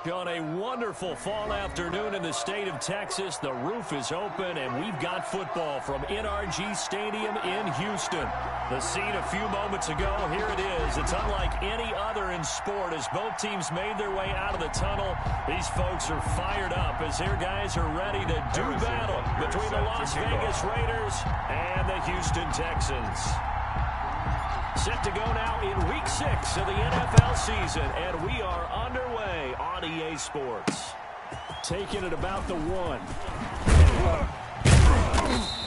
On a wonderful fall afternoon in the state of Texas, the roof is open, and we've got football from NRG Stadium in Houston. The scene a few moments ago, here it is. It's unlike any other in sport as both teams made their way out of the tunnel. These folks are fired up as their guys are ready to do battle between the Las Vegas Raiders and the Houston Texans. Set to go now in Week 6 of the NFL season, and we are underway on EA Sports. Taking it about the 1.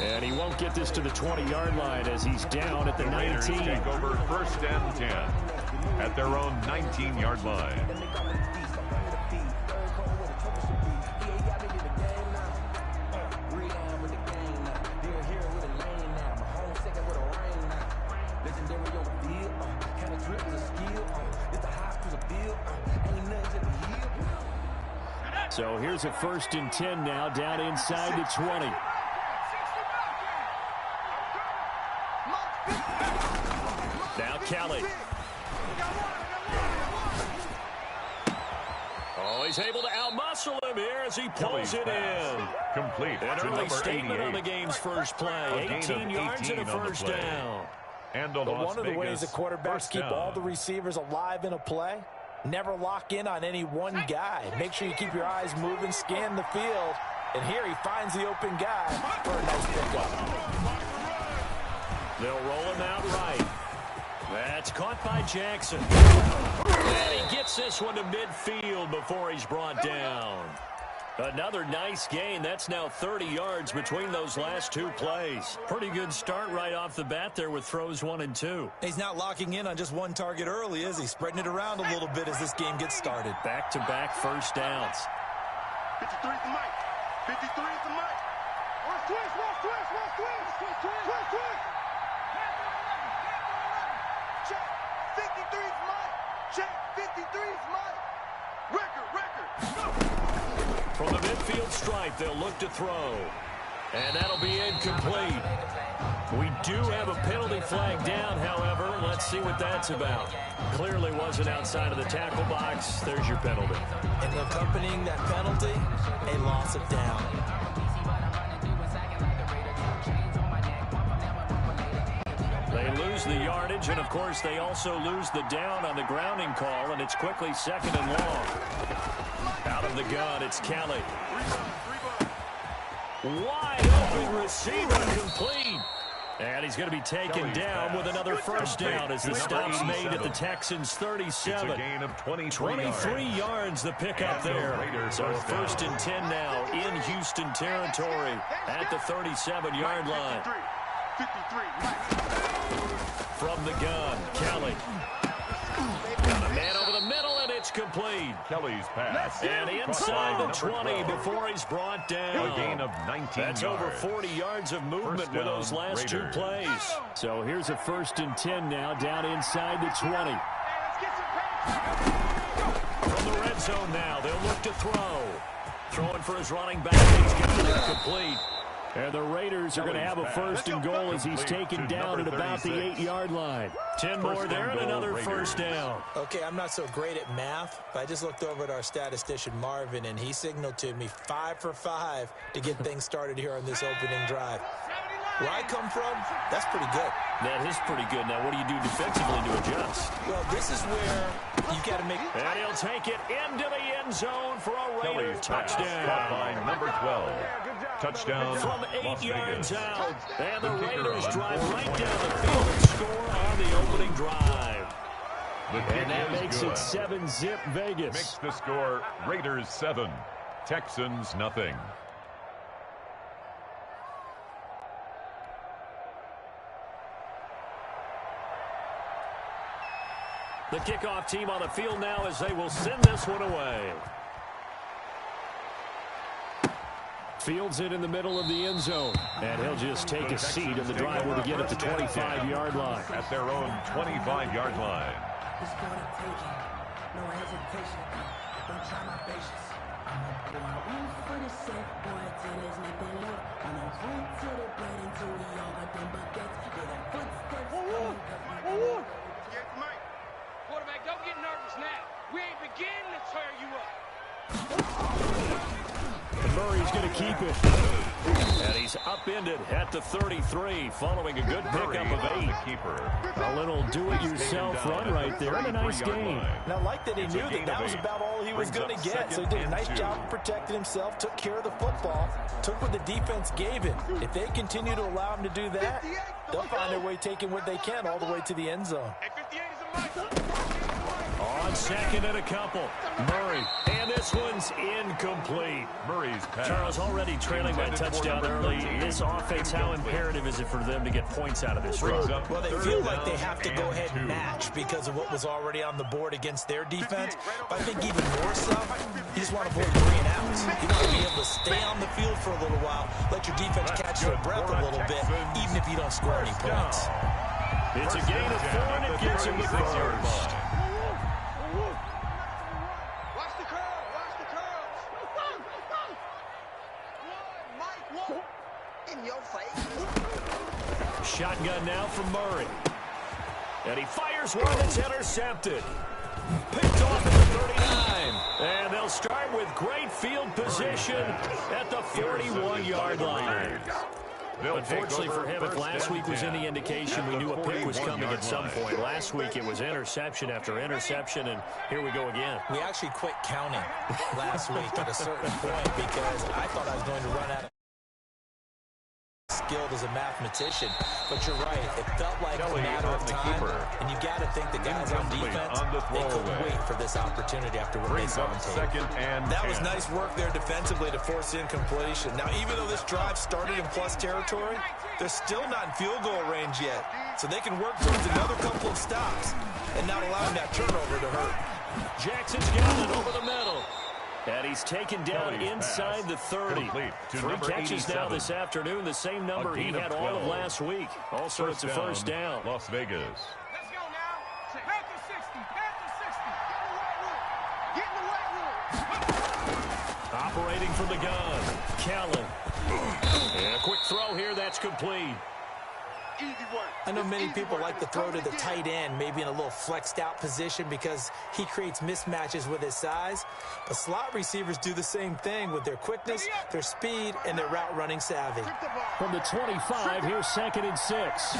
And he won't get this to the 20-yard line as he's down at the 19. Take over 1st and 10 at their own 19-yard line. So here's a 1st and 10 now, down inside the 20. Now Kelly. Oh, he's able to outmuscle him here as he pulls it in. Complete. An early statement on the game's first play. 18 yards and a 1st down. And one of the ways that quarterbacks keep all the receivers alive in a play, never lock in on any one guy. Make sure you keep your eyes moving, scan the field. And here he finds the open guy for a nice pickup. They'll roll him out right. That's caught by Jackson. And he gets this one to midfield before he's brought down. Another nice gain. That's now 30 yards between those last two plays. Pretty good start right off the bat there with throws 1 and 2. He's not locking in on just one target early, is he? Spreading it around a little bit as this game gets started. Back-to-back first downs. 53 is the mic. 53 is the mic. Watch twist, watch twist, watch twist. Twist, twist. Check. 53 is mic. Check. 53 is mic. Record. From the midfield stripe, they'll look to throw. And that'll be incomplete. We do have a penalty flag down, however. Let's see what that's about. Clearly wasn't outside of the tackle box. There's your penalty. And accompanying that penalty, a loss of down. They lose the yardage, and of course they also lose the down on the grounding call, and it's quickly 2nd and long. Out of the gun, it's Kelly. Wide open receiver, complete. And he's going to be taken down with another first down as the stop's made at the Texans' 37. It's a gain of 23 yards the pickup there. So a 1st and 10 now in Houston territory at the 37-yard line. 53. From the gun, Kelly. Got a man over the middle, and it's complete. Kelly's pass. And inside the 20 before he's brought down. A gain of 19 That's yards. over 40 yards of movement with those last two plays. So here's a 1st and 10 now, down inside the 20. From the red zone now, they'll look to throw. Throwing for his running back. He's got it incomplete. And the Raiders are going to have a 1st and goal as he's taken down at about the 8-yard line. 10 more there and another first down. Okay, I'm not so great at math, but I just looked over at our statistician Marvin, and he signaled to me 5 for 5 to get things started here on this opening drive. Where I come from, that's pretty good. That is pretty good. Now, what do you do defensively to adjust? Well, this is where you got to make... And he'll take it into the end zone for a Raider touchdown. Caught by number 12. Touchdown. From 8 Las yards Vegas. out. And the kicker Raiders on drive fourth right down. down the field and score on the opening drive. And that makes it 7-zip Vegas. Makes the score Raiders 7, Texans nothing. The kickoff team on the field now as they will send this one away. Fields it in the middle of the end zone. And he'll just take a seat, and the drive will begin at the 25-yard line. At their own 25-yard line. Quarterback, don't get nervous now. We ain't beginning to tear you up. keep it. And he's upended at the 33 following a good pickup of 8. A little do-it-yourself run right there and a nice gain. And I like that he knew that was about all he was going to get. So he did a nice job of protecting himself, took care of the football, took what the defense gave him. If they continue to allow him to do that, they'll find their way taking what they can all the way to the end zone. On second and a couple, Murray, and this one's incomplete. Murray's pass. Charles already trailing by touchdown early. This offense, how imperative is it for them to get points out of this run? Well, they feel like they have to go ahead and match because of what was already on the board against their defense. But I think even more so, you just want to avoid 3 and outs. You want to be able to stay on the field for a little while, let your defense catch their breath a little bit, even if you don't score any points. It's a gain of 4, and it gets him the first. Shotgun now from Murray. And he fires one that's intercepted. Picked off at the 39. And they'll start with great field position at the 41-yard line. Unfortunately for him, if last week was any indication, we knew a pick was coming at some point. Last week it was interception after interception, and here we go again. We actually quit counting last week at a certain point because I thought I was going to run out of skilled as a mathematician, but you're right. It felt like a matter of time, and you got to think the guys on defense, they couldn't wait for this opportunity after what they saw on tape. That was nice work there defensively to force incompletion. Now, even though this drive started in plus territory, they're still not in field goal range yet, so they can work towards another couple of stops and not allowing that turnover to hurt. Jackson's got it over the middle. And he's taken down inside the 30. 3 catches now this afternoon, the same number he had all of last week. Also, it's a first down. Las Vegas. Let's go now. Back to 60. Back to 60. Get in the weight room. Operating from the gun, Callan. And a quick throw here, that's complete. Easy work. I know many people like to throw to the tight end, maybe in a little flexed out position because he creates mismatches with his size. But slot receivers do the same thing with their quickness, their speed, and their route running savvy. From the 25, here's 2nd and 6.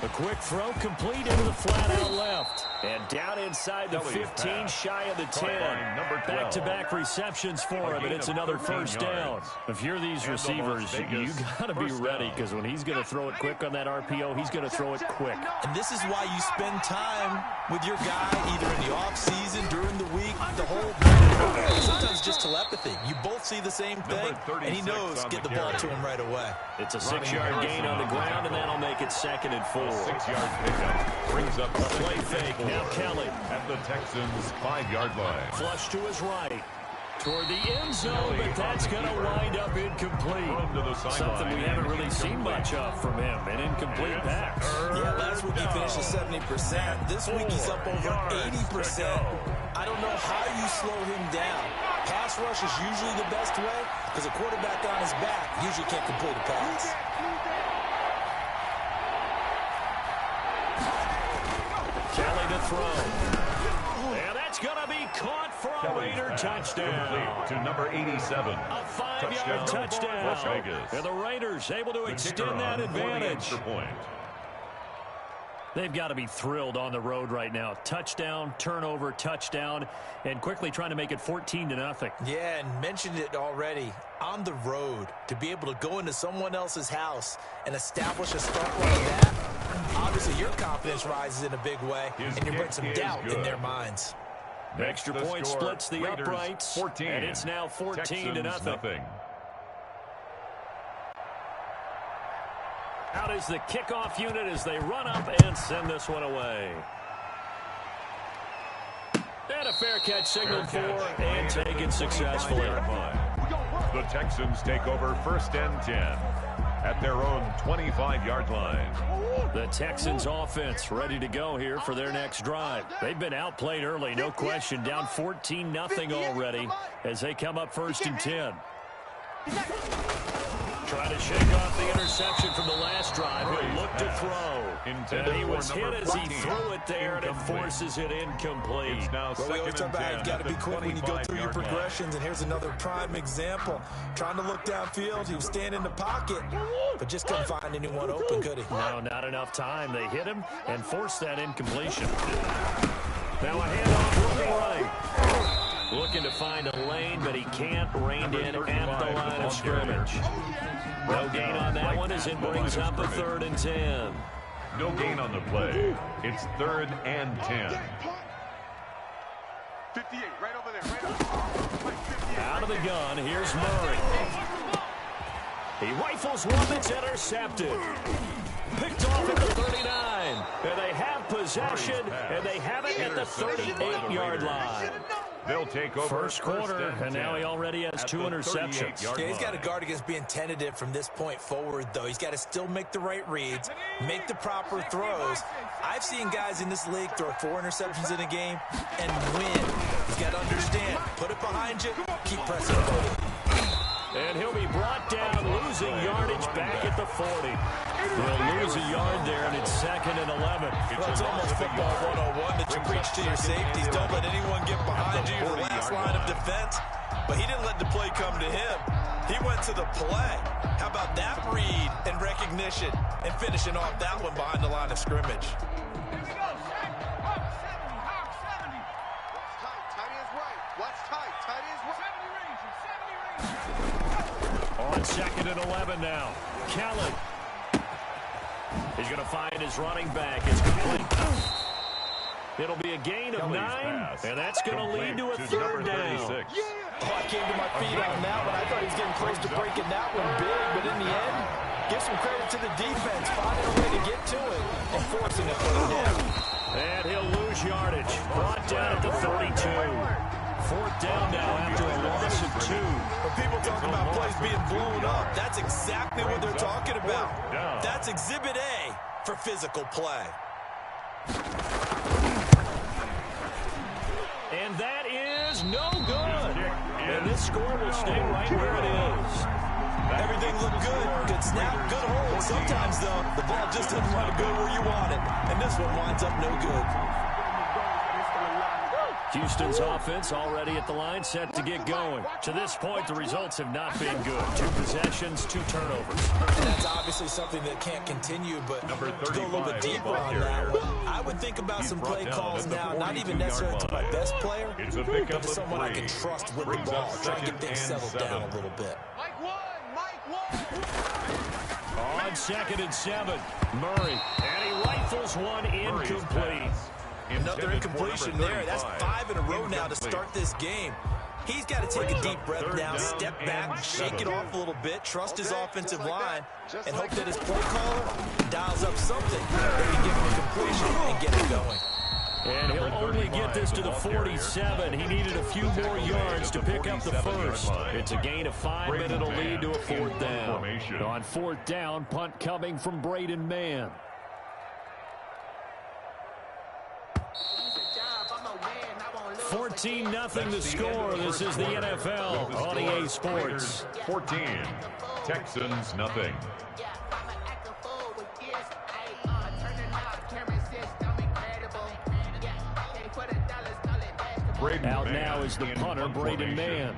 A quick throw complete into the flat out left. And down inside the 15, shy of the 10. Back-to-back receptions for him, and it's another first down. If you're these receivers, you got to be ready, because when he's going to throw it quick on that RPO, he's going to throw it quick. And this is why you spend time with your guy, either in the offseason, during the week, the whole sometimes just telepathy. You both see the same thing, and he knows get the ball to him right away. It's a 6-yard gain on the ground, and that'll make it 2nd and 4. 6-yard pickup brings up a play fake. Now Kelly at the Texans' 5-yard line. Flush to his right. Toward the end zone, but that's going to wind up incomplete. Something we haven't really seen much of from him, an incomplete pass. Yeah, last week he finished at 70%. This week he's up over 80%. I don't know how you slow him down. Pass rush is usually the best way because a quarterback on his back usually can't complete a pass. Kelly to throw. And that's going to be caught for a Raider touchdown. To number 87. A 5-yard touchdown. Las Vegas. And the Raiders able to extend that advantage. They've got to be thrilled on the road right now. Touchdown, turnover, touchdown, and quickly trying to make it 14-0. Yeah, and mentioned it already. On the road, to be able to go into someone else's house and establish a start like that, obviously your confidence rises in a big way, and you bring some doubt in their minds. Extra point splits the uprights, 14, and it's now 14-0. Out is the kickoff unit as they run up and send this one away. And a fair catch signaled for and taken successfully. The Texans take over 1st and 10 at their own 25-yard line. The Texans offense ready to go here for their next drive. They've been outplayed early, no question, down 14-0 already as they come up 1st and 10. Trying to shake off the interception from the last drive. He'll look to throw. And he was hit as he threw it there, and it forces it incomplete. It's now Well, we always talk about you've got to be quick when you go through your 25-yard line. progressions, and here's another prime example. Trying to look downfield, he was standing in the pocket, but just couldn't find anyone open, could he? No, not enough time. They hit him and forced that incompletion. Now a handoff looking right. Looking to find a lane, but he can't. Reined in at the line of scrimmage. No gain on that one as it brings up a 3rd and 10. No gain on the play. It's 3rd and 10. 58, right over there, right over there. 58. Out of the gun, here's Murray. He rifles one that's intercepted. Picked off at the 39. And they have possession, and they have it at the 38-yard line. They'll take over First quarter, and now he already has 2 interceptions. Yeah, he's got to guard against being tentative from this point forward, though. He's got to still make the right reads, make the proper throws. I've seen guys in this league throw 4 interceptions in a game and win. He's got to understand, put it behind you, keep pressing forward. And he'll be brought down, losing yardage back at the 40. He'll lose a yard there, and it's 2nd and 11. Well, it's almost football 101 that you preach to your safeties. Don't let anyone get behind you. Your last line of defense. But he didn't let the play come to him. He went to the play. How about that read and recognition and finishing off that one behind the line of scrimmage? Here we go, Shaq. Hawk 70, Hawk 70. Watch tight, tight ends right. Watch tight, tight ends right. 70 range, 70 range. On 2nd and 11 now. Kelly. He's going to find his running back. It's complete. It'll be a gain of 9, and that's going to lead to a 3rd down. Oh, I came to my feet on that one. I thought he was getting close to breaking that one big, but in the end, give some credit to the defense, finding a way to get to it and forcing a 3rd down. And he'll lose yardage. Brought down at the 32. 4th down now after a loss of 2. When people talk about plays being blown up, that's exactly what they're talking about. That's Exhibit A for physical play. And that is no good. And this score will stay right where it is. Everything looked good. Good snap, good hold. Sometimes, though, the ball just doesn't want to go where you want it. And this one winds up no good. Houston's offense already at the line, set to get going. To this point, the results have not been good. 2 possessions, 2 turnovers. And that's obviously something that can't continue, but to go a little bit deeper on that one, I would think about some play calls now, not even necessarily to my best player, but to someone I can trust with the ball, try to get things settled down a little bit. Mike 1, Mike 1. On 2nd and 7, Murray, and he rifles one incomplete. Another incompletion there. That's 5 in a row now to start this game. He's got to take a deep breath now, step back, shake it off a little bit, trust his offensive line, and hope that his play caller dials up something that can give him a completion and get it going. And he'll only get this to the 47. He needed a few more yards to pick up the first. It's a gain of 5, and it'll lead to a 4th down. On 4th down, punt coming from Braden Mann. 14-0 the score. This is the NFL on EA Sports. 14. Texans nothing. Out now is the punter, Braden Mann.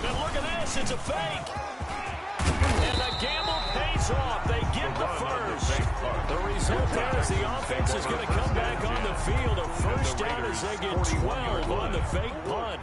And look at this, it's a fake. And the gamble pays off. They get the first. The result there is the offense is going to come back on the field. A 1st down as they get 12 on the fake punt.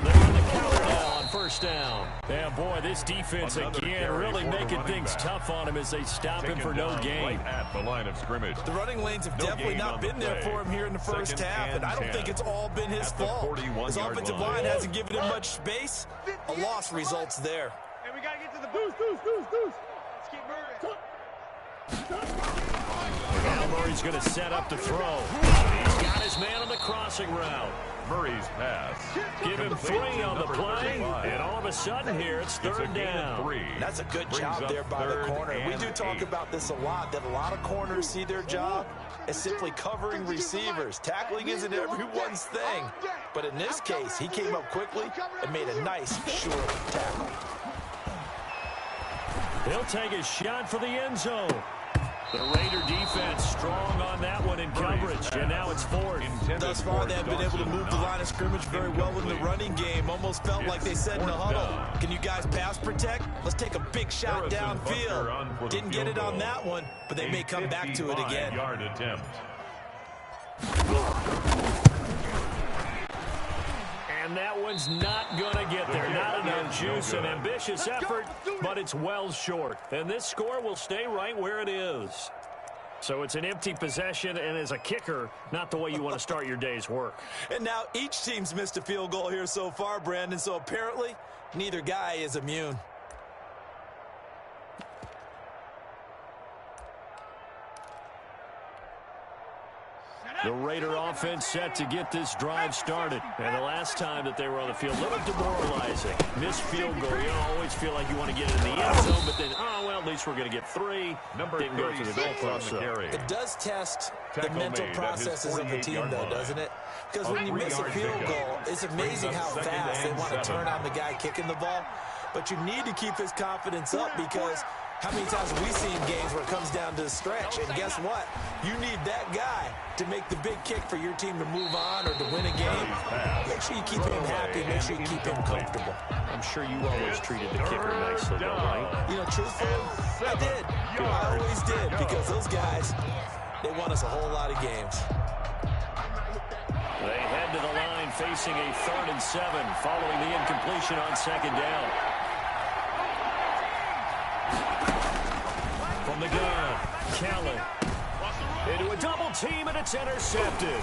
They run the counter now on 1st down. Yeah, boy, this defense again really making things tough on him as they stop him for no gain. Right at the line of scrimmage. The running lanes have definitely not been there for him here in the first half, and I don't think it's all been his fault. His offensive line hasn't given him much space. A loss results there. And we got to get to the boost. Let's keep moving. Now Murray's going to set up to throw. He's got his man on the crossing route. Murray's pass. Give him 3 on the play, and all of a sudden here it's third down. That's a good job there by the corner. We do talk about this a lot, that a lot of corners see their job as simply covering receivers. Tackling isn't everyone's thing. But in this case, he came up quickly and made a nice, short tackle. He'll take a shot for the end zone. The Raider defense strong on that one in coverage, and now it's fourth. Thus far, they've been able to move the line of scrimmage very well in the running game. Almost felt like they said in the huddle, can you guys pass protect? Let's take a big shot downfield. Didn't get it on that one, but they may come back to it again. Yard attempt. And that one's not going to get there. Not enough juice. An ambitious effort, but it's well short. And this score will stay right where it is. So it's an empty possession, and as a kicker, not the way you want to start your day's work. And now each team's missed a field goal here so far, Brandon, so apparently neither guy is immune. The Raider offense set to get this drive started. And the last time that they were on the field, a little demoralizing. Missed field goal. You don't always feel like you want to get it in the end zone, but then, oh, well, at least we're going to get 3. Didn't go to the goalpost. It does test the mental processes of the team, though, doesn't it? Because when you miss a field goal, it's amazing how fast they want to turn on the guy kicking the ball. But you need to keep his confidence up, because how many times have we seen games where it comes down to the stretch? And guess what? You need that guy to make the big kick for your team to move on or to win a game. Make sure you keep him happy. Make sure you keep him comfortable. I'm sure you always treated the kicker nicely, though, right? You know, truthfully, I did. I always did, because those guys, they won us a whole lot of games. They head to the line facing a 3rd and 7 following the incompletion on 2nd down. From the gun, Callan into a double team, and it's intercepted.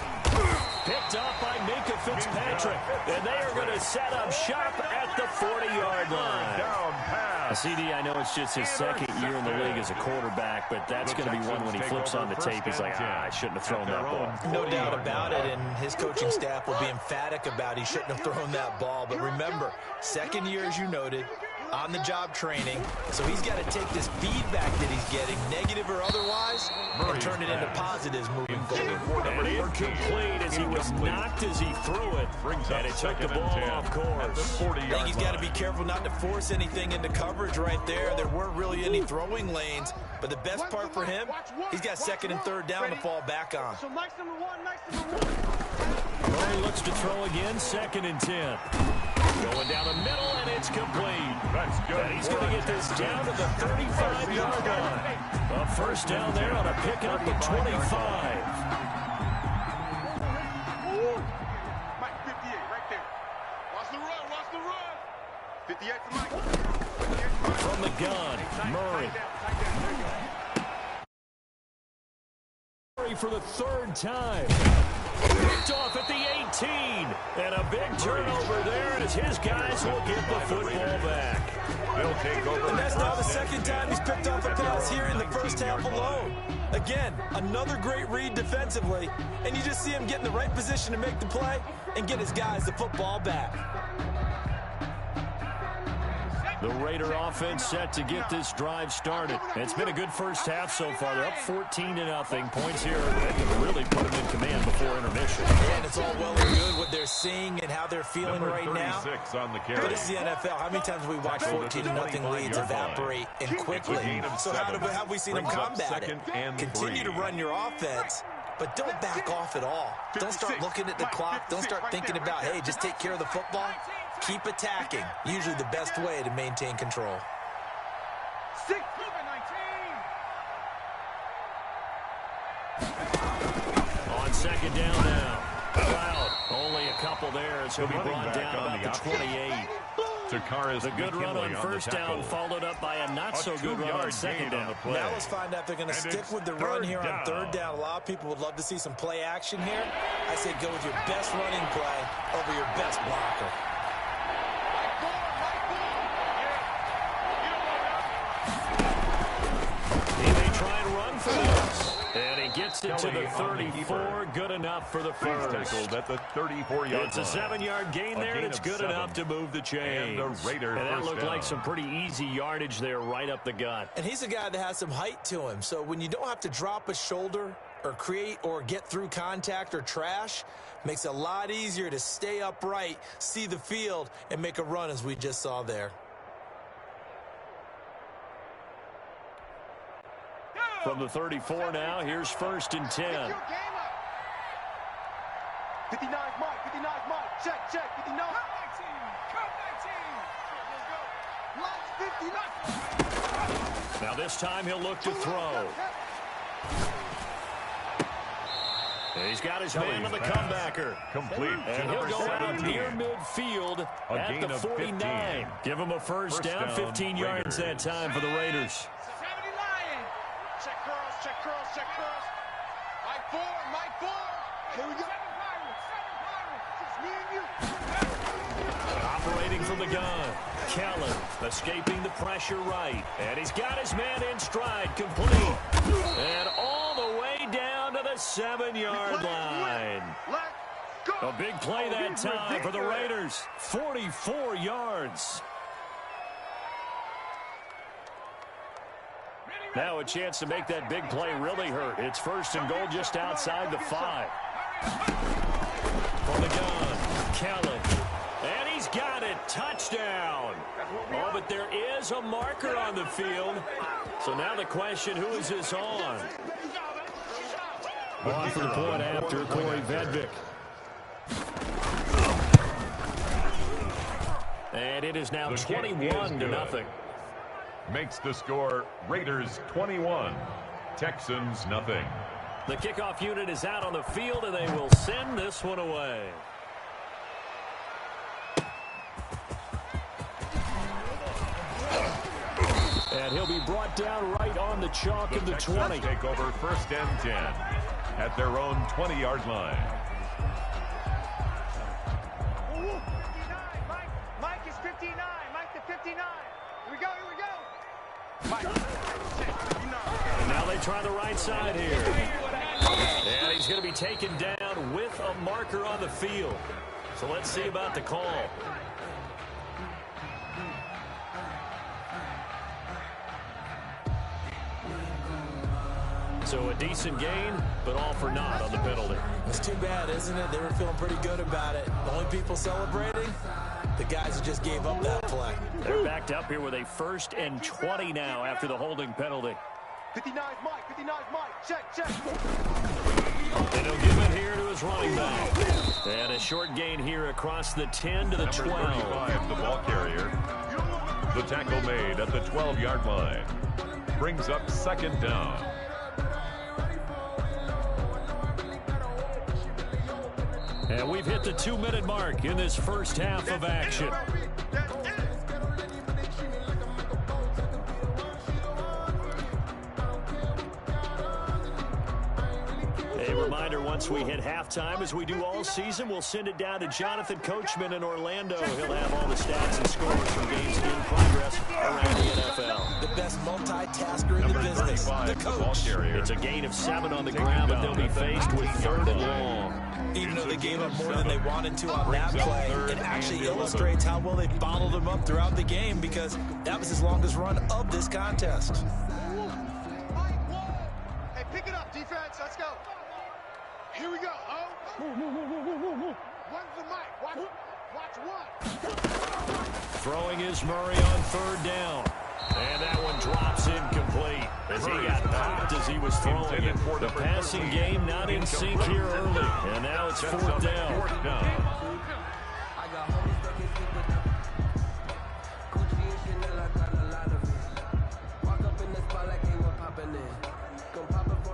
Picked up by Minka Fitzpatrick, and they are going to set up shop at the 40-yard line. CD, I know it's just his 2nd year in the league as a quarterback, but that's going to be one when he flips on the tape. He's like, I shouldn't have thrown that ball. No doubt about it, and his coaching staff will be emphatic about he shouldn't have thrown that ball. But remember, 2nd year, as you noted, on-the-job training, so he's got to take this feedback that he's getting, negative or otherwise, and turn it into positives moving forward. And incomplete as he was knocked as he threw it, and it took the ball off course. I think he's got to be careful not to force anything into coverage right there. There weren't really any throwing lanes, but the best part for him, he's got 2nd and 3rd down to fall back on. Murray looks to throw again, 2nd and 10. Going down the middle, and it's complete. That's good. And he's going to get this down to the 35-yard line. A first down there on a pickup of 25. Mike, 58, right there. Watch the run, watch the run. 58 to Mike. From the gun, Murray. Murray for the 3rd time. Picked off at the 18. And a big turnover there as his guys will get the football back. They'll take over. And that's now the 2nd time he's picked off a pass here in the first half alone. Again, another great read defensively. And you just see him get in the right position to make the play and get his guys the football back. The Raider offense set to get this drive started. It's been a good first half so far. They're up 14-0. Points here that can really put them in command before intermission. And it's all well and good what they're seeing and how they're feeling right now. On the But this is the NFL. How many times have we watched 14-0 leads evaporate and quickly? So how have we seen them combat it? Continue to run your offense, but don't back off at all. Don't start looking at the clock. Don't start thinking about, hey, just take care of the football. Keep attacking. Usually the best way to maintain control. 6, 19. On 2nd down now. Cloud, only a couple there as he'll be brought down about the 28. The good run on 1st down followed up by a not-so-good run on 2nd down. Now let's find out if they're going to stick with the run here on 3rd down. A lot of people would love to see some play action here. I say go with your best running play over your best blocker. gets it to the 34. Good enough for the first. Tackled at the 34-yard line. It's a 7-yard gain there, and it's good enough to move the chains. And the Raiders and that first looked down. like some pretty easy yardage there right up the gut. And he's a guy that has some height to him. So when you don't have to drop a shoulder or create or get through contact or trash, makes it a lot easier to stay upright, see the field, and make a run as we just saw there. From the 34 now, here's 1st and 10. 59 Mike, 59 Mike, check, 59. Cut 19. Now this time he'll look to throw. And he's got his man on the comebacker. Complete. And he'll go out near midfield at the 49. Give him a first down, 15 yards that time for the Raiders. Check cross. Mike 4. Here we go. Operating from the gun. Kellen escaping the pressure right. And he's got his man in stride, complete. And all the way down to the 7-yard line. A big play that time for the Raiders. 44 yards. Now a chance to make that big play really hurt. It's 1st and goal just outside the 5. From the gun, Kellen. And he's got it. Touchdown. Oh, but there is a marker on the field. So now the question, who is this on? On for the point after Corey Vedvik. And it is now 21-0. Makes the score Raiders 21, Texans nothing. The kickoff unit is out on the field, and they will send this one away. And he'll be brought down right on the chalk of the 20. Take over 1st and 10 at their own 20-yard line. Mike is 59. Mike to 59. Here we go. Mike, and now they try the right side here. And he's going to be taken down with a marker on the field. So let's see about the call. So a decent gain, but all for naught on the penalty. It's too bad, isn't it? They were feeling pretty good about it. The only people celebrating, the guys who just gave up that play. They're backed up here with a 1st and 20 now after the holding penalty. 59 Mike, check. And he'll give it here to his running back. And a short gain here across the 10 to the 12. Number 35, the ball carrier. The tackle made at the 12-yard line. Brings up 2nd down. And we've hit the 2-minute mark in this first half of action. A reminder, once we hit halftime, as we do all season, we'll send it down to Jonathan Coachman in Orlando. He'll have all the stats and scores from games in progress around the NFL. The best multitasker in the business, the coach. It's a gain of 7 on the ground, but they'll be faced with 3rd and long. Even though they gave up more than they wanted to on that play, it actually illustrates how well they bottled them up throughout the game, because that was his longest run of this contest. Hey, pick it up, defense. Let's go. Here we go. Oh. One's the mic. Watch one. Throwing is Murray on 3rd down. And that one drops incomplete as he got popped as he was throwing it. The passing game not in sync here early. And now it's 4th down.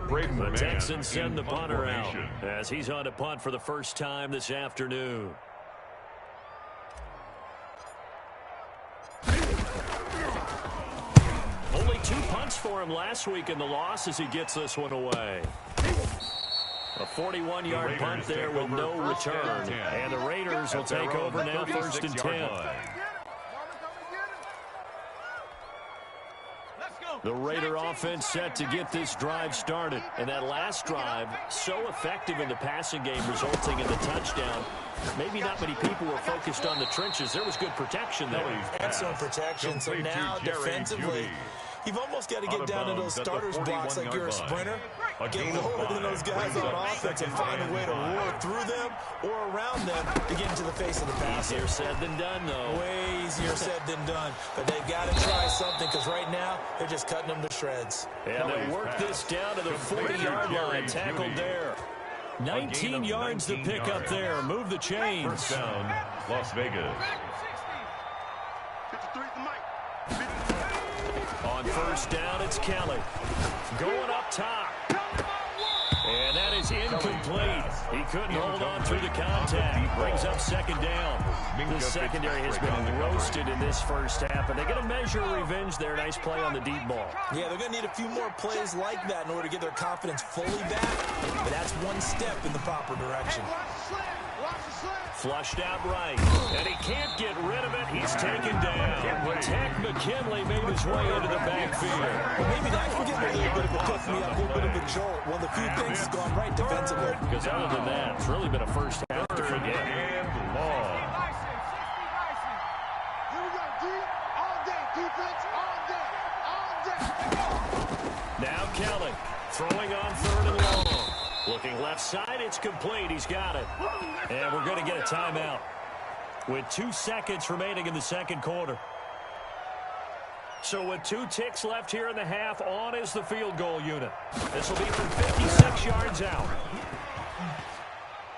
The Texans send the punter out as he's on to punt for the first time this afternoon. Only 2 punts for him last week in the loss as he gets this one away. A 41-yard punt there with no return. And the Raiders will take over now, 1st and 10. Let's go. The Raider offense set to get this drive started. And that last drive, so effective in the passing game, resulting in the touchdown. Maybe not many people were focused on the trenches. There was good protection there. Excellent protection. So now defensively, you've almost got to get down to those starters blocks like you're a sprinter. Get lower than those guys on offense and find a way to roar through them or around them to get into the face of the passer. Easier said than done, though. Way easier said than done. But they've got to try something because right now they're just cutting them to shreds. And they work this down to the 40-yard line. Tackled there. 19 yards to pick up there. Move the chains. First down, Las Vegas. On first down, it's Kelly. Going up top. And that is incomplete. He couldn't hold on through the contact. Brings up second down. The secondary has been roasted in this first half, but they get a measure of revenge there. Nice play on the deep ball. Yeah, they're going to need a few more plays like that in order to get their confidence fully back, but that's one step in the proper direction. Flushed out right, and he can't get rid of it. He's taken down. Tech McKinley made his way into the backfield. Well, maybe that can give me a little bit of a pick-me-up, a little bit of a jolt. One of the few things has gone right defensively. Because other than that, it's really been a first half to forget. And long. Here we go, D. All day, defense, all day, all day. Now Kelly throwing on third and long. Looking left side, it's complete. He's got it. And we're going to get a timeout with 2 seconds remaining in the second quarter. So with 2 ticks left here in the half, on is the field goal unit. This will be from 56 yards out.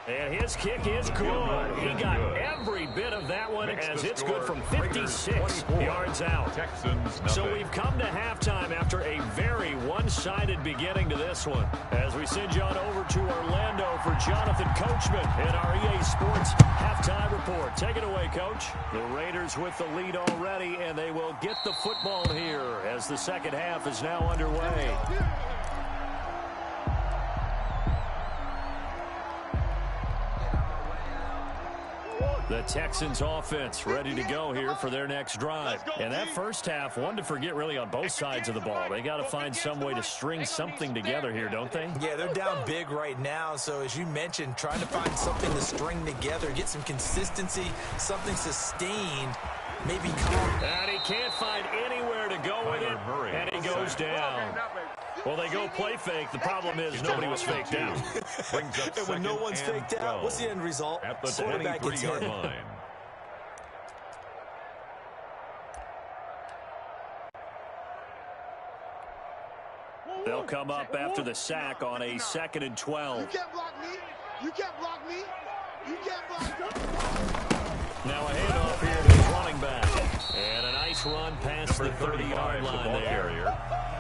And his kick is good. He got every bit of that one as it's good from 56 yards out. So we've come to halftime after a very one-sided beginning to this one. As we send you on over to Orlando for Jonathan Coachman in our EA Sports halftime report. Take it away, Coach. The Raiders with the lead already, and they will get the football here as the second half is now underway. The Texans offense ready to go here for their next drive. And that first half, one to forget really on both sides of the ball. They got to find some way to string something together here, don't they? Yeah, they're down big right now. So as you mentioned, trying to find something to string together, get some consistency, something sustained, maybe calm. And he can't find anywhere to go with it. And he goes down. Well, they go play fake. The problem is nobody was faked out. And when no one's faked out, what's the end result? At the Quarterback gets hit. 23-yard line. They'll come up after the sack on a 2nd and 12. You can't block me. You can't block me. You can't block me. Now a handoff here to his running back. And a nice run past the 30-yard line there.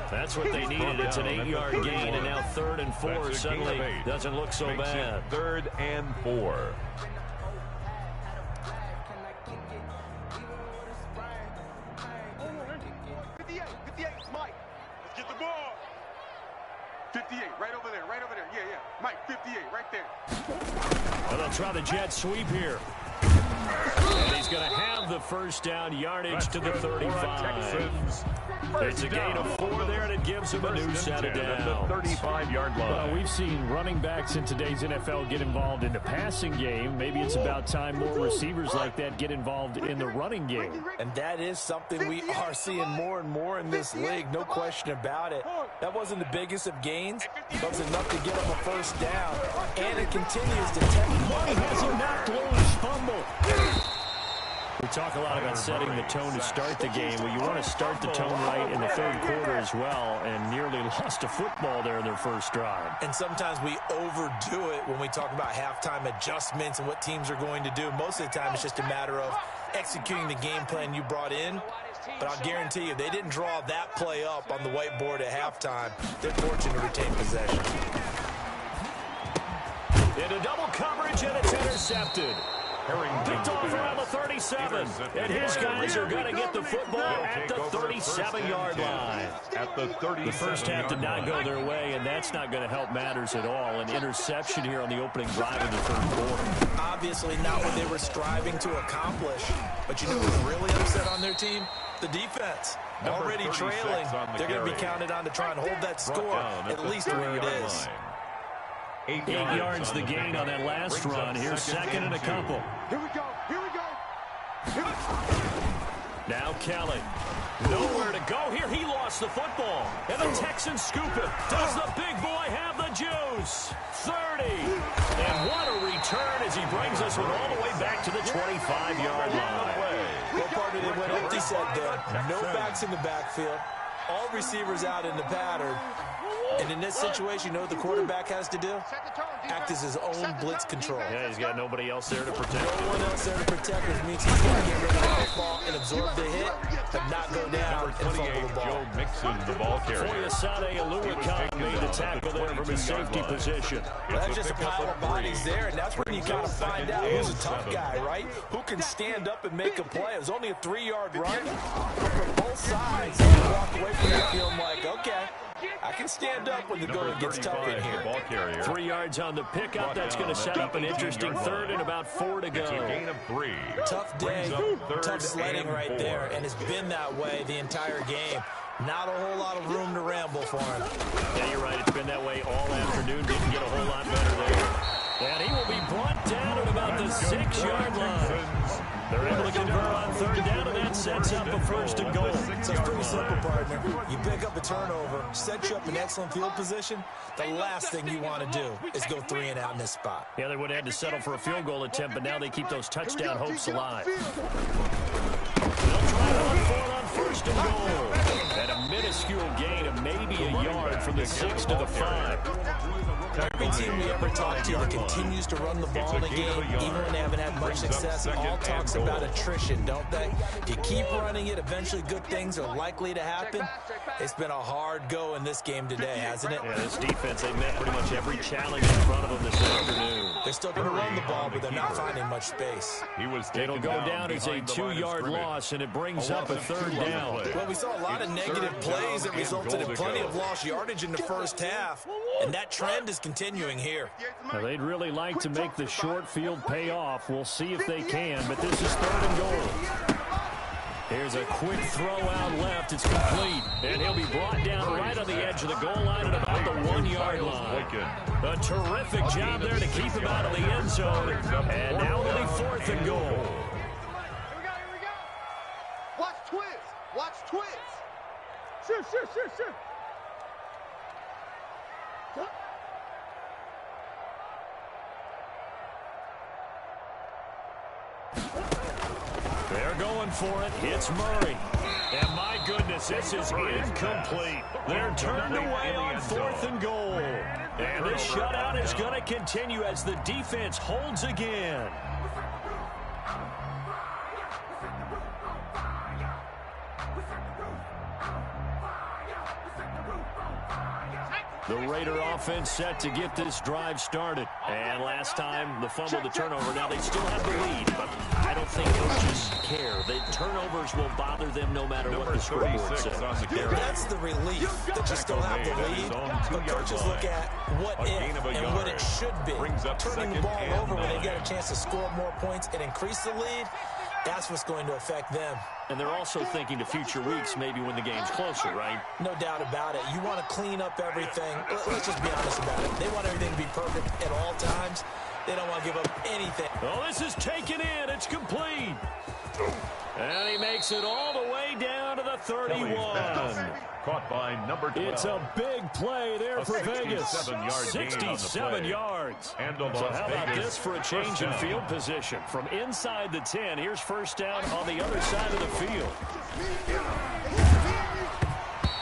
That's what they needed. It's an 8-yard gain, and now 3rd and 4 suddenly doesn't look so bad. 3rd and 4. Mike, let's get the ball. 58, right over there, right over there. Yeah, yeah. Mike, 58, right there. Well, they'll try the jet sweep here. And he's going to have the first down, yardage to the 35. It's a gain of 4 there, and it gives him a new set of downs. The 35-yard line. Well, we've seen running backs in today's NFL get involved in the passing game. Maybe it's about time more receivers like that get involved in the running game. And that is something we are seeing more and more in this league, no question about it. That wasn't the biggest of gains, but it was enough to get him a first down. And it continues to take. He has a knocked loose fumble. We talk a lot about setting the tone to start the game. Well, you want to start the tone right in the 3rd quarter as well, and nearly lost a football there in their first drive. And sometimes we overdo it when we talk about halftime adjustments and what teams are going to do. Most of the time, it's just a matter of executing the game plan you brought in. But I'll guarantee you, they didn't draw that play up on the whiteboard at halftime. They're fortunate to retain possession. Into double coverage, and it's intercepted. Picked off around the 37. And his guys are going to get the football at the 37-yard line. At the 37. The first half did not go their way, and that's not going to help matters at all. An interception here on the opening drive of the 3rd quarter. Obviously not what they were striving to accomplish. But you know who's really upset on their team? The defense. Already trailing. They're going to be counted on to try and hold that score at least where it is. 8 yards the gain on that last run. Here's second and a couple. Here we go. Here we go. Now Kelly. Nowhere to go here. He lost the football. And the Texans scoop it. Does the big boy have the juice? 30. And what a return as he brings us one all the way back to the 25-yard line. Well, partner, they went empty set there. No backs in the backfield. All receivers out in the pattern. And in this situation, you know what the quarterback has to do? Act as his own blitz control. Yeah, he's got nobody else there to protect. No one else there to protect, which means he's got to get rid of the football and absorb the hit, but not go down and fumble the ball. Joe Mixon, the ball carrier. Foyesade Aluakon made the tackle there from his safety position. Well, that's just a pile of bodies there, and that's when you got to find out who's a tough guy, right? Who can stand up and make a play. It was only a 3-yard run. From both sides, you walk away from that feeling like, okay, I can stand up when the going gets tough in here. 3 yards on the pickup. That's going to set up an interesting third and about 4 to go. It's a gain of 3. Tough day, tough sledding right there, and it's been that way the entire game. Not a whole lot of room to ramble for him. Yeah, you're right. It's been that way all afternoon. Didn't get a whole lot better there. And he will be brought down at about the 6-yard line. They're able to convert on third down, and that sets up a first and goal. So it's pretty simple, partner. You pick up a turnover, set you up in excellent field position. The last thing you want to do is go 3 and out in this spot. Yeah, they would have had to settle for a field goal attempt, but now they keep those touchdown hopes alive. They'll try to run for it on first and goal. At a minuscule gain of maybe a yard from the 6 to the 5. Every team we ever talk to that continues to run the ball in a game, even when they haven't had much success, all talks about attrition, don't they? If you keep running it, eventually good things are likely to happen. It's been a hard go in this game today, hasn't it? Yeah, this defense, they met pretty much every challenge in front of them this afternoon. They're still going to run the ball, but they're not finding much space. It'll go down as a 2-yard loss, and it brings up a third down. Well, we saw a lot of negative plays that resulted in plenty of lost yardage in the first half, and that trend is continuing here. Now, they'd really like to make the short field pay off. We'll see if they can, but this is third and goal. Here's a quick throw out left. It's complete. And he'll be brought down right on the edge of the goal line at about the 1-yard line. A terrific job there to keep him out of the end zone. And now it'll be fourth and goal. Here we go. Watch twins. Watch twins. Shoot. They're going for it. It's Murray. And my goodness, this is incomplete. They're turned away on fourth and goal. And this shutout is going to continue as the defense holds again. The Raider offense set to get this drive started. And last time, the fumble, the turnover. Now, they still have the lead, but I don't think coaches care. The turnovers will bother them no matter what the scoreboard says. That's the relief that you still have the lead. But coaches look at what if and what it should be. Turning the ball over when they get a chance to score more points and increase the lead, that's what's going to affect them. And they're also thinking to future weeks, maybe when the game's closer, right? No doubt about it. You want to clean up everything. Let's just be honest about it. They want everything to be perfect at all times. They don't want to give up anything. Oh, this is taken in. It's complete. And he makes it all the way down to the 31. Caught by number 12. It's a big play there for Vegas. 67 yards. So how about this for a change in field position? From inside the 10, here's first down on the other side of the field.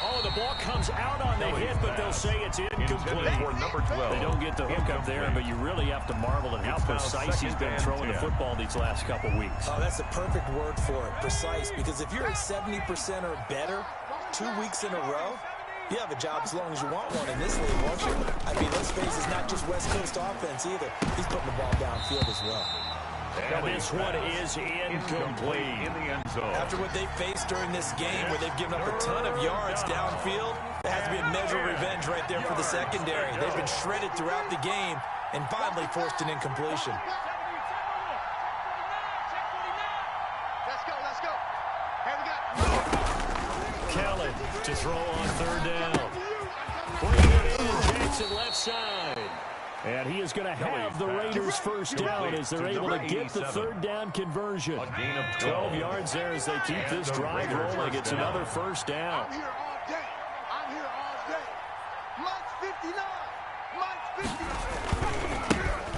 Oh, the ball comes out on the hit, but they'll say it's incomplete. They don't get the hook up there, but you really have to marvel at how precise he's been throwing the football these last couple weeks. Oh, that's the perfect word for it, precise, because if you're at 70% or better 2 weeks in a row, you have a job as long as you want one in this league, won't you? I mean, let's face it, it's not just West Coast offense either. He's putting the ball downfield as well. And this one is incomplete. After what they faced during this game, where they've given up a ton of yards downfield, there has to be a measure of revenge right there for the secondary. They've been shredded throughout the game and finally forced an incompletion. Let's go. Hey, we got. to throw on third down. Bring it in, Jackson left side. And he is going to have the Raiders first down as they're able to get the third down conversion. A gain of 12 yards there as they keep this drive rolling. It's another first down. I'm here all day. I'm here all day. Mike's 59. Mike's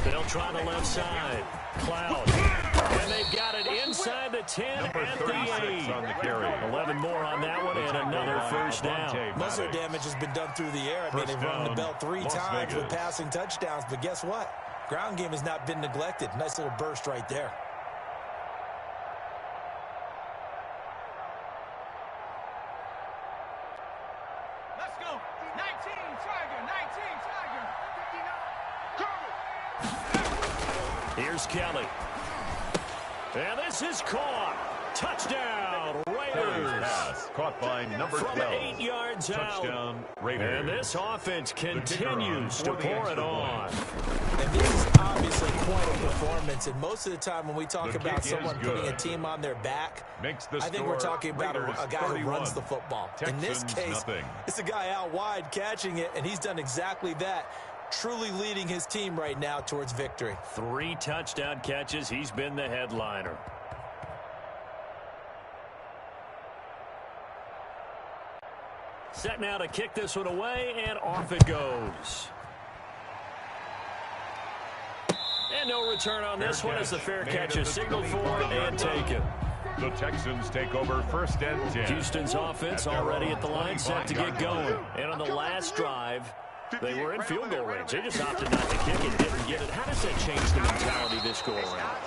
59. They'll try the left side. Cloud. And they've got it inside the 10 at the 8. On the carry. 11 more on that one and another first down. Most of the damage has been done through the air. I mean, they've rung the bell 3 times with passing touchdowns. But guess what? Ground game has not been neglected. Nice little burst right there. Let's go. 19 Tiger. 19 Tiger. 59. Here's Kelly. And this is caught. Touchdown, Raiders. Pass caught by number 12. From 8 yards Touchdown, out. Raiders. And this offense continues to pour it on. And this is obviously quite a performance. And most of the time when we talk about someone putting a team on their back, I think we're talking about a guy who runs the football. In this case, it's a guy out wide catching it, and he's done exactly that. Truly leading his team right now towards victory. 3 touchdown catches. He's been the headliner. Set now to kick this one away, and off it goes. And no return on this one as the fair catch is signaled for and taken. The Texans take over first and 10. Houston's offense already at the line, set to get going. And on the last drive, they were in field goal range. They just opted not to kick it, didn't get it. How does that change the mentality this go around?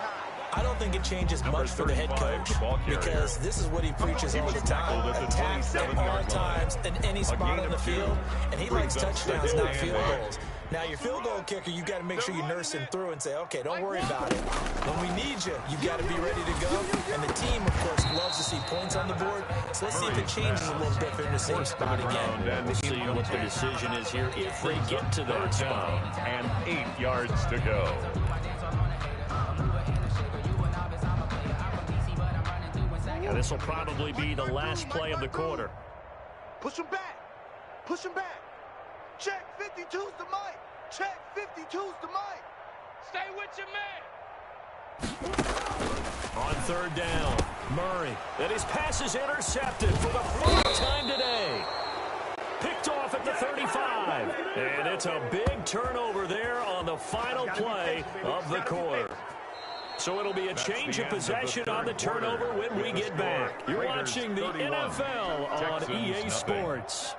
I don't think it changes much for the head coach because this is what he preaches all the time. Attack at all times in any spot on the field, and he likes touchdowns, not field goals. Now, your field goal kicker, you've got to make sure you nurse him through and say, okay, don't worry about it. When we need you, you've got to be ready to go. And the team, of course, loves to see points on the board. So let's see if it changes a little bit for him to same spot again. We'll see what the decision is here if they get to that spot. And 8 yards to go. And this will probably be the last play of the quarter. Push him back. Push him back. Check 52's the mic. Check 52's the mic. Stay with your man. On third down, Murray. And his pass is intercepted for the first time today. Picked off at the 35. And it's a big turnover there on the final play of the quarter. So it'll be a change of possession on the turnover when we get back. You're watching the NFL on EA Sports.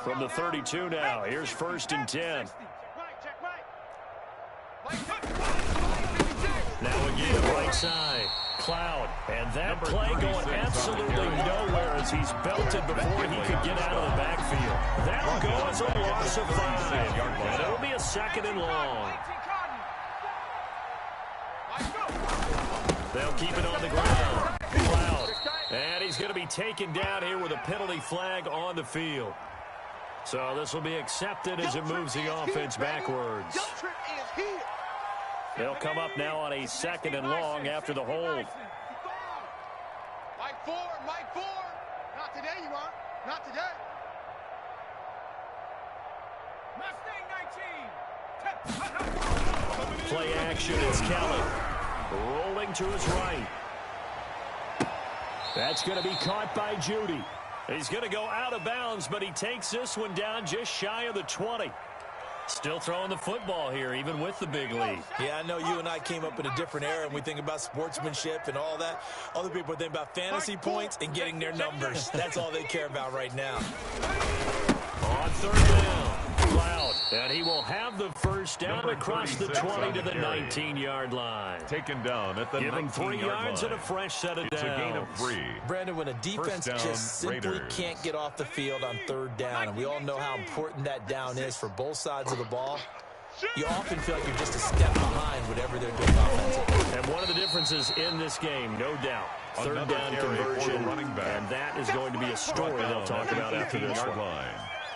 From the 32 now, here's first and 10. Now again, right side, Cloud. And that play going absolutely nowhere as he's belted before he could get out of the backfield. That'll go as a loss of 5. And it'll be a second and long. They'll keep it on the ground. Cloud. And he's going to be taken down here with a penalty flag on the field. So this will be accepted as it moves the offense backwards. They'll come up now on a second and long after the hold. Mike 4, Mike 4. Not today, you are. Not today. Mustang 19. Play action, it's Kelly. Rolling to his right. That's going to be caught by Judy. He's going to go out of bounds, but he takes this one down just shy of the 20. Still throwing the football here, even with the big lead. Yeah, I know you and I came up in a different era, and we think about sportsmanship and all that. Other people think about fantasy points and getting their numbers. That's all they care about right now. On third down, Cloud. And he will have the first down across the 20 to the 19-yard line. Taken down at the 19-yard line. Give him 3 yards and a fresh set of downs. It's a gain of 3. Brandon, when a defense just simply can't get off the field on third down, and we all know how important that down is for both sides of the ball, you often feel like you're just a step behind whatever they're doing offensively. And one of the differences in this game, no doubt, third down conversion, and that is going to be a story they'll talk about after this one.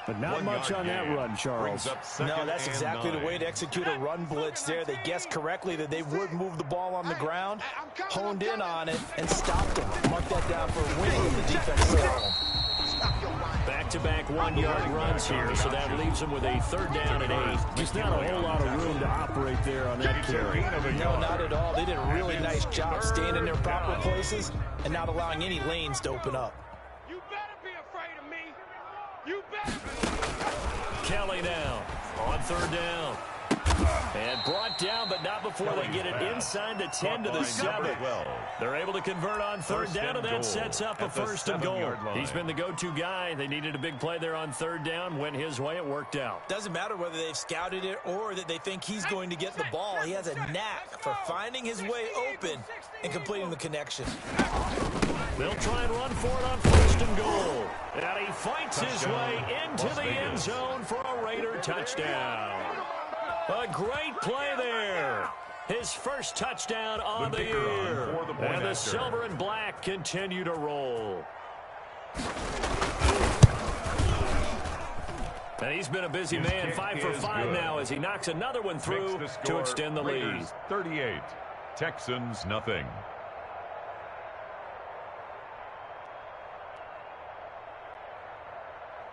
But not much on that run, Charles. No, that's exactly the way to execute a run blitz there. They guessed correctly that they would move the ball on the ground, honed in on it, and stopped them. Mark that down for a win with the defense. Back-to-back 1-yard runs here, so that leaves them with a 3rd down and 8. Just not a whole lot of room to operate there on that carry. No, not at all. They did a really nice job staying in their proper places and not allowing any lanes to open up. You better be afraid of me. You better be. Kelly now on 3rd down. And brought down, but not before they get it inside the 10 to the 7. They're able to convert on 3rd down, and that sets up a 1st and goal. He's been the go-to guy. They needed a big play there on 3rd down. Went his way. It worked out. Doesn't matter whether they've scouted it or that they think he's going to get the ball. He has a knack for finding his way open and completing the connection. They'll try and run for it on 1st and goal. And he fights his way into the end zone for a Raider touchdown. A great play there. His first touchdown on the year. And the silver and black continue to roll. And he's been a busy man, 5 for 5 now as he knocks another one through to extend the lead. 38, Texans nothing.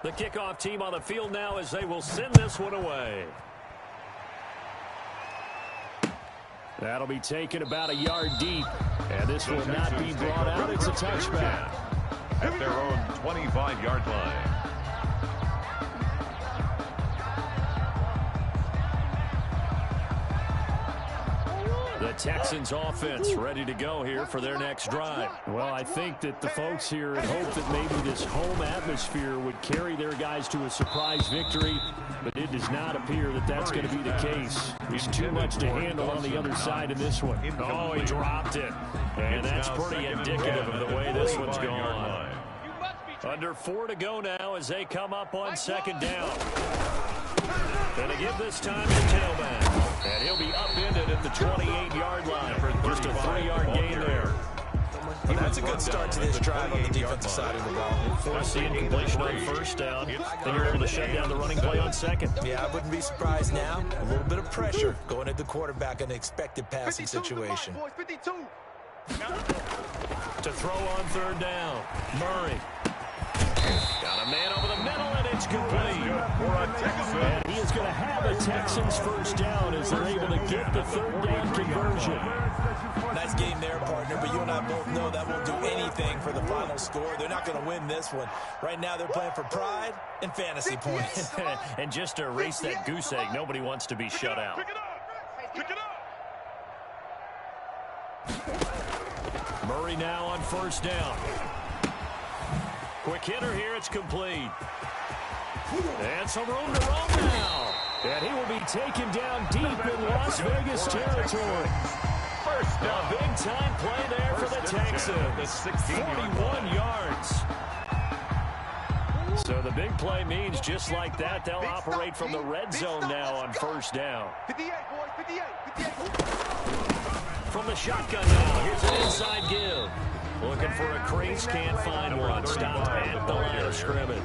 The kickoff team on the field now as they will send this one away. That'll be taken about a yard deep. And this will not be brought out. It's a touchback. At their own 25-yard line. The Texans offense ready to go here for their next drive. Well, I think that the folks here had hoped that maybe this home atmosphere would carry their guys to a surprise victory, but it does not appear that that's going to be the case. There's too much to handle on the other side in this one. Oh, he dropped it. And that's pretty indicative of the way this one's gone. Under 4 to go now as they come up on 2nd down. And to give this time to tailback. And he'll be upended at the 28-yard line. Just a 3-yard gain there. Well, that's a good start to this drive on the defensive side of the ball. Force the incompletion on 1st down. Then you're able to shut down the running play on 2nd. Yeah, I wouldn't be surprised now. A little bit of pressure going at the quarterback in an expected passing situation. To throw on 3rd down. Murray. Got a man over the middle, and it's complete. And he is going to have a Texans 1st down as they're able to get the 3rd down conversion. Nice game there, partner, but you and I both know that won't do anything for the final score. They're not going to win this one. Right now, they're playing for pride and fantasy points. And just to erase that goose egg, nobody wants to be shut out. Pick it up. Murray now on 1st down. Quick hitter here, it's complete. And some room to roam now. And he will be taken down deep in Las Vegas territory. First down. A big-time play there for the Texans. 41 yards. So the big play means just like that, they'll operate from the red zone now on 1st down. 58, boys, 58. From the shotgun now, here's an inside give. Looking for a crease, can't find one. Stopped at the line of scrimmage.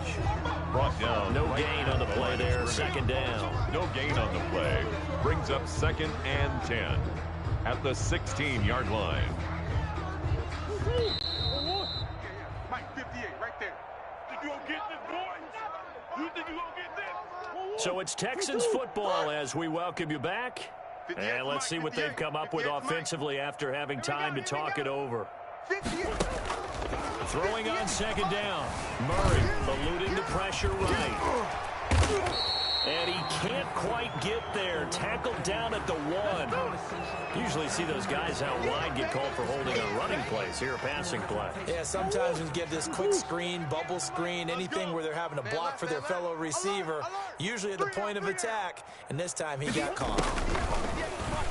Brought down. No gain on the play there, 2nd down. No gain on the play. Brings up 2nd and 10 at the 16-yard line. Mike, 58, right there. Think you gonna get this, boy? You think you gonna get this? So it's Texans football as we welcome you back. And let's see what they've come up with offensively after having time to talk it over. Throwing on 2nd down. Murray eluding the pressure right. And he can't quite get there. Tackled down at the 1. Usually see those guys out wide get called for holding on running plays. Here a passing play. Yeah, sometimes when you get this quick screen, bubble screen, anything where they're having to block for their fellow receiver, usually at the point of attack, and this time he got caught.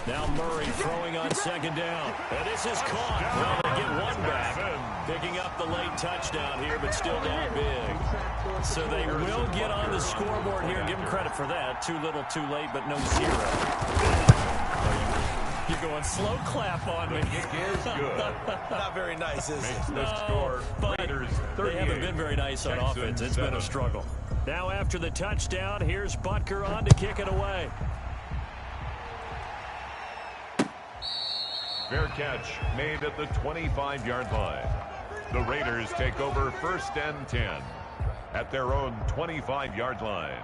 Now Murray throwing on 2nd down. And this is caught. Well, they get one back. Picking up the late touchdown here, but still down big. So they will get on the scoreboard here. Give them credit for that. Too little, too late, but no 0. You're going slow clap on me. It is good. Not very nice, is it? The score, But Raiders they haven't been very nice on offense. It's been a struggle. Now after the touchdown, here's Butker on to kick it away. Fair catch made at the 25-yard line. The Raiders take over 1st and 10 at their own 25-yard line.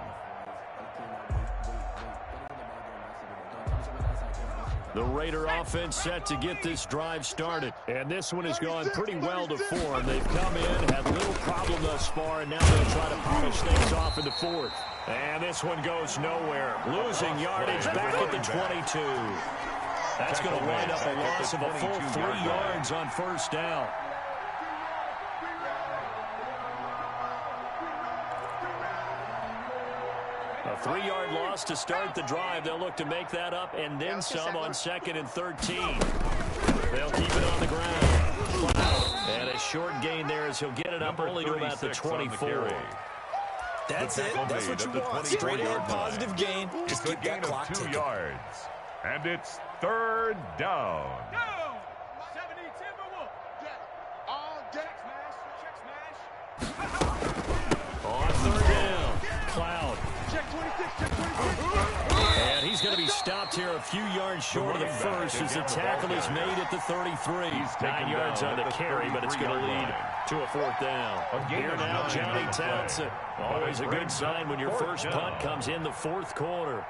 The Raider offense set to get this drive started. And this one has gone pretty well to form. They've come in, had little problem thus far, and now they'll try to polish things off in the 4th. And this one goes nowhere. Losing yardage back at the 22. That's going to wind up a loss of a full 3 yards on 1st down. A 3-yard loss to start the drive. They'll look to make that up and then some on 2nd and 13. They'll keep it on the ground. And a short gain there as he'll get it up only to about the 24. That's it. That's what you want. Straight ahead positive gain. Just keep that clock ticking. 2 yards. And it's 3rd down. On 3rd down, Cloud. And he's going to be stopped here a few yards short of the first as the tackle is made at the 33. 9 yards on the carry, but it's going to lead to a 4th down. Here now, Johnny Townsend. Always a good sign when your first punt comes in the 4th quarter.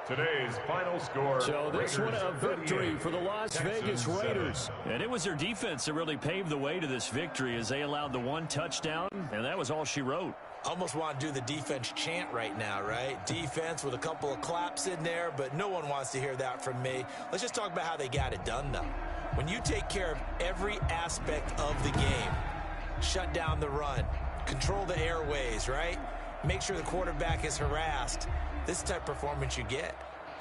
Today's final score. So this one a victory for the Las Vegas Raiders. And it was their defense that really paved the way to this victory as they allowed the 1 touchdown, and that was all she wrote. Almost want to do the defense chant right now, right? Defense with a couple of claps in there, but no one wants to hear that from me. Let's just talk about how they got it done, though. When you take care of every aspect of the game, shut down the run, control the airways, right? Make sure the quarterback is harassed. This type of performance you get.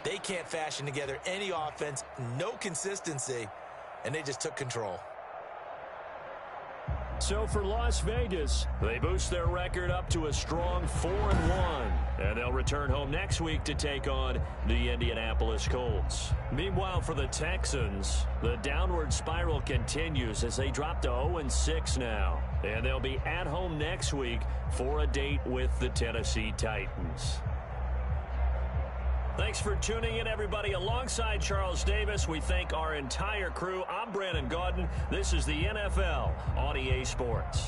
They can't fashion together any offense, no consistency, and they just took control. So for Las Vegas, they boost their record up to a strong 4-1. And they'll return home next week to take on the Indianapolis Colts. Meanwhile, for the Texans, the downward spiral continues as they drop to 0-6 now. And they'll be at home next week for a date with the Tennessee Titans. Thanks for tuning in, everybody. Alongside Charles Davis, we thank our entire crew. I'm Brandon Gaudin. This is the NFL on EA Sports.